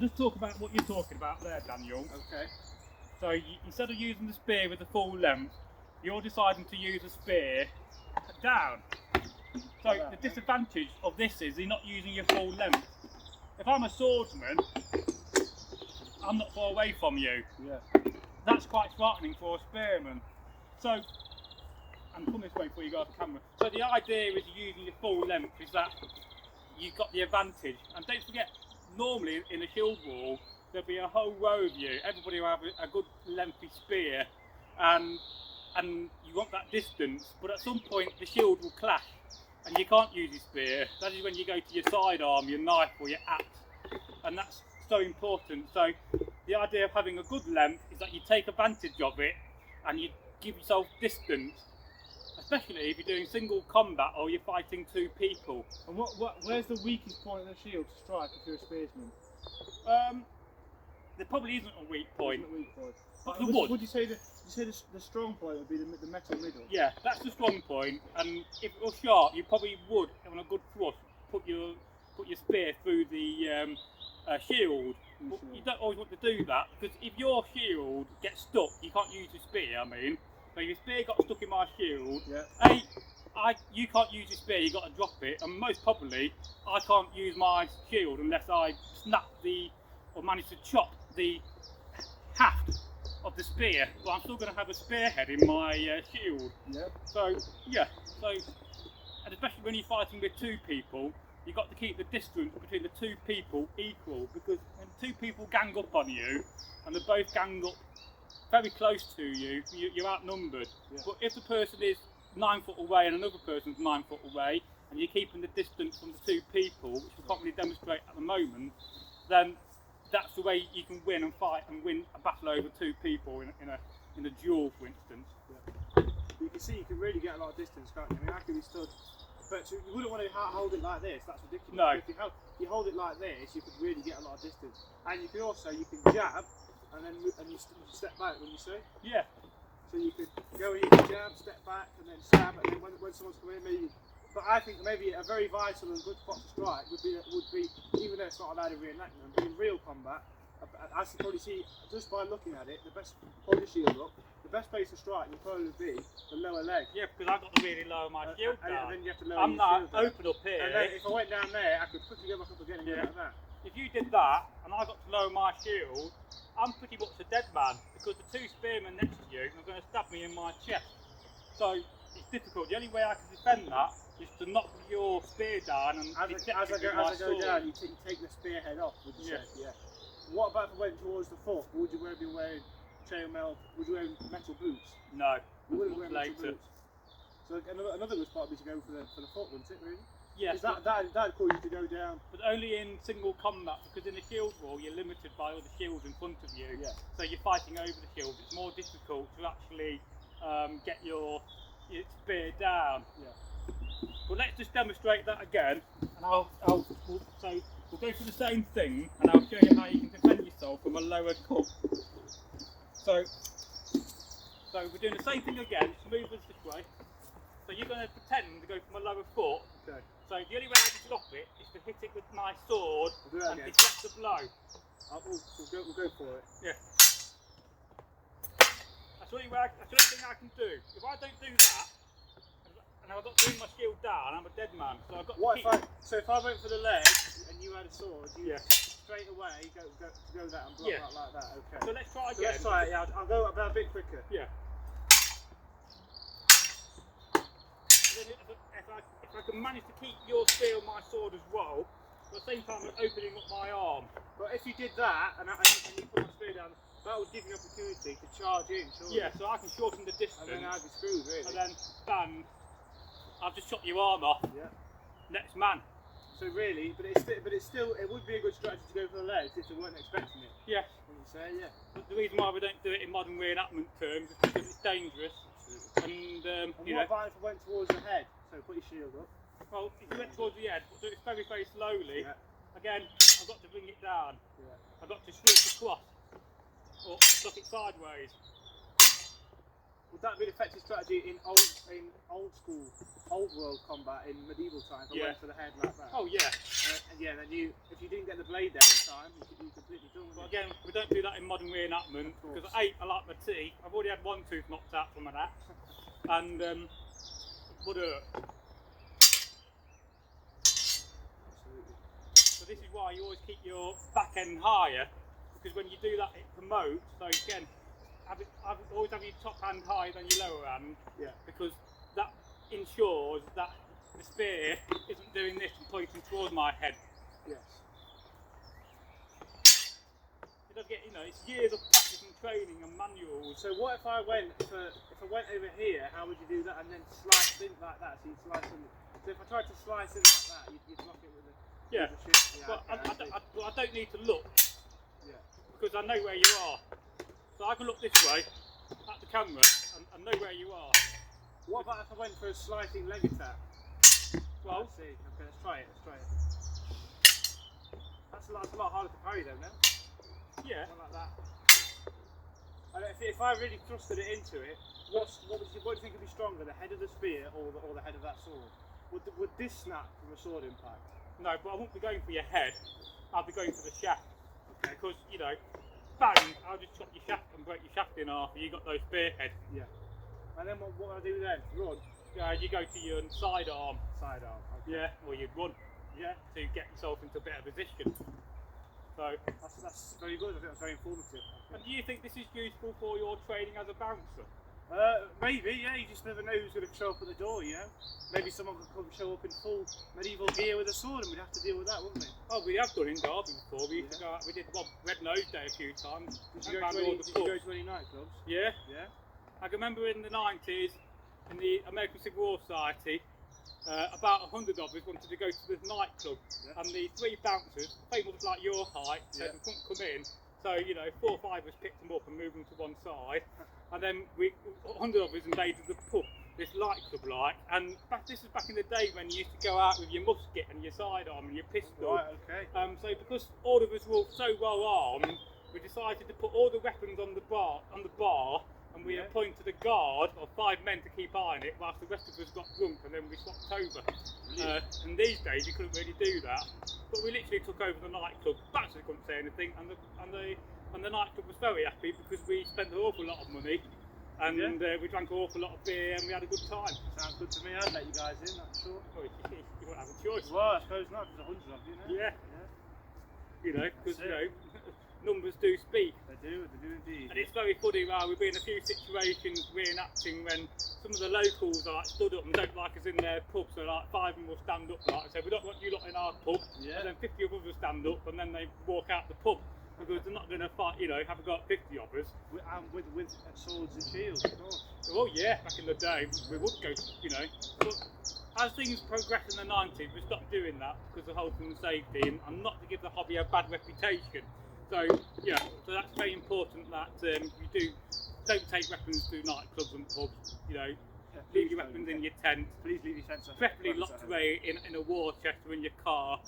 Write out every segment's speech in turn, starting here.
just talk about what you're talking about there, Daniel. Okay. So instead of using the spear with the full length, you're deciding to use a spear down. So the disadvantage of this is you're not using your full length. If I'm a swordsman, I'm not far away from you. Yeah. That's quite frightening for a spearman. So, and come this way before you go off the camera. So the idea is using your full length is that you've got the advantage. And don't forget, normally in a shield wall, there'll be a whole row of you. Everybody will have a good lengthy spear, and you want that distance. But at some point, the shield will clash, and you can't use your spear. That is when you go to your sidearm, your knife, or your axe, and that's so important. So the idea of having a good length is that you take advantage of it, and you give yourself distance. Especially if you're doing single combat or you're fighting two people. And where's the weakest point of the shield to strike if you're a spearsman? There probably isn't a weak point. Isn't a weak point. But Would you say the strong point would be the metal middle? Yeah, that's the strong point. And if it was sharp, you probably would, on a good thrust, put your spear through the shield. But you don't always want to do that, because if your shield gets stuck, you can't use your spear. So if your spear got stuck in my shield, yeah. You can't use your spear, you got to drop it, and most probably I can't use my shield unless I snap or manage to chop the haft of the spear, but I'm still going to have a spearhead in my shield. Yeah. So, and especially when you're fighting with two people, you've got to keep the distance between the two people equal, because when two people gang up on you, and they both gang up very close to you, you're outnumbered. Yeah. But if the person is 9 foot away and another person's 9 foot away, and you're keeping the distance from the two people, which we can't really demonstrate at the moment, then that's the way you can win and fight and win a battle over two people in a duel, for instance. Yeah. You can see you can really get a lot of distance, can't you? I mean, I could be stood, but you wouldn't want to hold it like this. That's ridiculous. No. If you hold it like this, you could really get a lot of distance, and you can jab. And then you step back when you say? Yeah. So you could go in, jab, step back, and then stab, and then when someone's coming in, maybe. But I think maybe a very vital and good spot to strike would be, even though it's not allowed in reenactment, but in real combat, as you probably see just by looking at it, the best, hold your shield up, the best place to strike would probably be the lower leg. Yeah, because I've got to really lower my shield down. And then you have to lower I'm your not shield down. open up here. And then if I went down there, I could quickly go back up again and go like that. If you did that, and I got to lower my shield, I'm pretty much a dead man, because the two spearmen next to you are going to stab me in my chest. So it's difficult. The only way I can defend that is to knock your spear down and as I go down, you take the spearhead off, would you say? Yeah. What about if I went towards the foot? Would you be wearing chainmail? Would you wear metal boots? No. You wouldn't wear metal later. boots. So another good spot would be to go for the foot, wouldn't it, really? Yes. That'd cause you to go down. But only in single combat, because in a shield wall you're limited by all the shields in front of you. Yeah. So you're fighting over the shield. It's more difficult to actually get your spear down. Yeah. But let's just demonstrate that again, and we'll go through the same thing, and I'll show you how you can defend yourself from a lower cup. So we're doing the same thing again. Just move us this way. So you're going to pretend to go from a lower foot. Okay. So the only way I can stop it is to hit it with my sword and deflect the blow. We'll go for it. Yeah. That's the only thing I can do. If I don't do that, and I've got to bring my shield down, I'm a dead man. So I've got to keep... So if I went for the leg and you had a sword, you straight away go that and block out like that. Okay. So let's try again. So let's try it. Yeah, I'll go a bit quicker. Yeah. If I can manage to keep your spear on my sword as well, but at the same time I'm opening up my arm. But if you did that and you put my spear down, that would give you an opportunity to charge in, surely. Yeah, so I can shorten the distance. And then I'd be screwed, really. And then, bang, I've just shot your arm off. Yeah. Next man. So really, but it's still, it would be a good strategy to go for the legs if they weren't expecting it. Yeah. What you say, yeah. But the reason why we don't do it in modern reenactment terms is because it's dangerous. And what about if I went towards the head? So put your shield up. Well, if you went towards the head, but do it very, very slowly. Yeah. Again, I've got to bring it down. Yeah. I've got to swing across or knock it sideways. Would that be an effective strategy in old school, old world combat in medieval times? I went for the head like that. Oh yeah. And then if you didn't get the blade there in time, you completely again, we don't do that in modern reenactment because I like my tea. I've already had one tooth knocked out from an axe, and so this is why you always keep your back end higher, because when you do that it promotes. So again, always have your top hand higher than your lower hand, because that ensures that the spear isn't doing this and pointing towards my head. Yes. It does get, it's years of practice and training and manuals. So what if I went over here? How would you do that and then slice in like that? So you slice in. So if I tried to slice in like that, you'd block it with a shift. Yeah, but I don't need to look. Yeah. Because I know where you are. So I can look this way at the camera and know where you are. What about if I went for a slicing leg attack? Well, let's see. Okay, let's try it. That's a lot harder to parry though, no? Yeah. Not like that. And if I really thrusted it into it, what do you think would be stronger, the head of the spear or the head of that sword? Would this snap from a sword impact? No, but I won't be going for your head. I'll be going for the shaft. Okay. Because, bang, I'll just chop your shaft and break your shaft in half and you got those spearhead. Yeah. And then what do I do then? Run? You go to your sidearm. Sidearm, okay. Yeah, or you'd run. Yeah, to get yourself into a better position. So that's very good. I think that's very informative. And do you think this is useful for your training as a bouncer? Maybe, yeah. You just never know who's going to show up at the door, Maybe someone could show up in full medieval gear with a sword, and we'd have to deal with that, wouldn't we? Oh, we have done in Derby before. We used to go out. We did Red Nose Day a few times. Did you go to any nightclubs? Yeah. Yeah. I can remember in the 90s, in the American Civil War Society, about 100 of us wanted to go to this nightclub, and the three bouncers, famous like your height, said we couldn't come in. So 4 or 5 of us picked them up and moved them to one side, and then 100 of us invaded the pub, this nightclub like. And this was back in the day when you used to go out with your musket and your sidearm and your pistol. Right, okay. So because all of us were all so well armed, we decided to put all the weapons on the bar, and we appointed a guard of 5 men to keep eye on it, whilst the rest of us got drunk, and then we swapped over. And these days you couldn't really do that, but we literally took over the nightclub. Bouncers couldn't say anything, and the nightclub was very happy because we spent an awful lot of money, and we drank an awful lot of beer, and we had a good time. Sounds good to me. I'd let you guys in, that's sure. Well, you won't have a choice. Well, I suppose not. There's 100 of you, Yeah. Because numbers do speak. They do indeed. And it's very funny, we've been in a few situations reenacting when some of the locals are stood up and don't like us in their pub, so 5 of them will stand up and say, we don't want you lot in our pub, and then 50 of others stand up and then they walk out the pub, because they're not going to fight, have got 50 of us. With swords and shields, of course. Oh yeah, back in the day, we would go, but as things progressed in the 90s, we stopped doing that because of health and safety, and not to give the hobby a bad reputation. So that's very important that you don't take weapons to nightclubs and pubs. Leave your weapons in your tent. Please leave your tent. Preferably locked away in a war chest or in your car,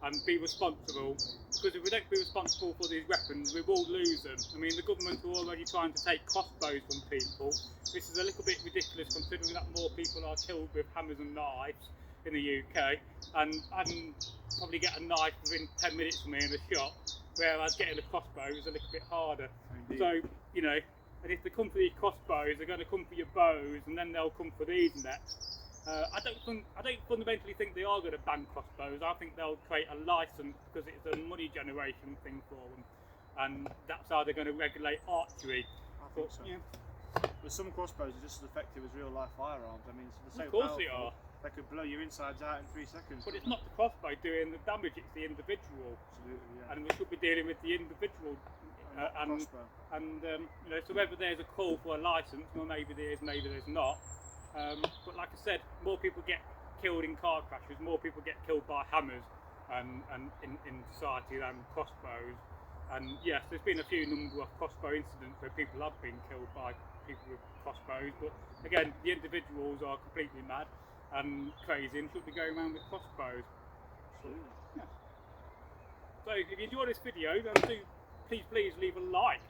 and be responsible. Because if we don't be responsible for these weapons, we will lose them. I mean, the government are already trying to take crossbows from people. This is a little bit ridiculous considering that more people are killed with hammers and knives in the UK, and I can probably get a knife within 10 minutes from me in a shop, whereas getting a crossbow is a little bit harder. Indeed. So, and if they come for these crossbows, they're going to come for your bows, and then they'll come for these next. I don't fundamentally think they are going to ban crossbows. I think they'll create a license because it's a money generation thing for them, and that's how they're going to regulate archery. I think so. Yeah. But some crossbows are just as effective as real life firearms. I mean, they're so of course powerful, they are. They could blow your insides out in 3 seconds. But it's not the crossbow doing the damage; it's the individual. Absolutely, yeah. And we should be dealing with the individual. So whether there's a call for a license, well, maybe there is, maybe there's not. But like I said, more people get killed in car crashes, more people get killed by hammers and in society than crossbows. And yes, there's been a few number of crossbow incidents where people have been killed by people with crossbows, but again, the individuals are completely mad and crazy and should be going around with crossbows. Absolutely. Yeah. So if you enjoyed this video, then please leave a like.